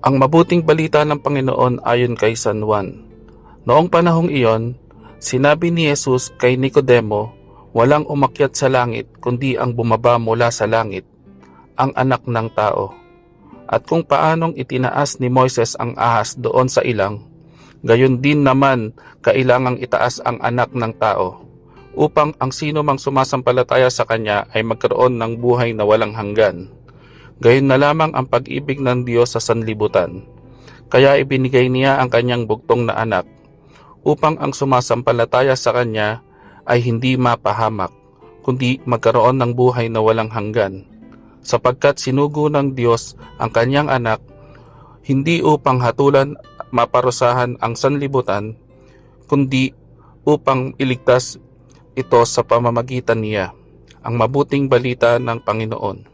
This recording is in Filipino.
Ang mabuting balita ng Panginoon ayon kay San Juan. Noong panahong iyon, sinabi ni Jesus kay Nicodemo, walang umakyat sa langit kundi ang bumaba mula sa langit, ang anak ng tao. At kung paanong itinaas ni Moises ang ahas doon sa ilang, gayon din naman kailangang itaas ang anak ng tao, upang ang sino mang sumasampalataya sa kanya ay magkaroon ng buhay na walang hanggan. Gayon na lamang ang pag-ibig ng Diyos sa sanlibutan. Kaya ibinigay niya ang kanyang bugtong na anak, upang ang sumasampalataya sa kanya ay hindi mapahamak, kundi magkaroon ng buhay na walang hanggan. Sapagkat sinugo ng Diyos ang kanyang anak, hindi upang hatulan maparusahan ang sanlibutan, kundi upang iligtas ito sa pamamagitan niya. Ang mabuting balita ng Panginoon.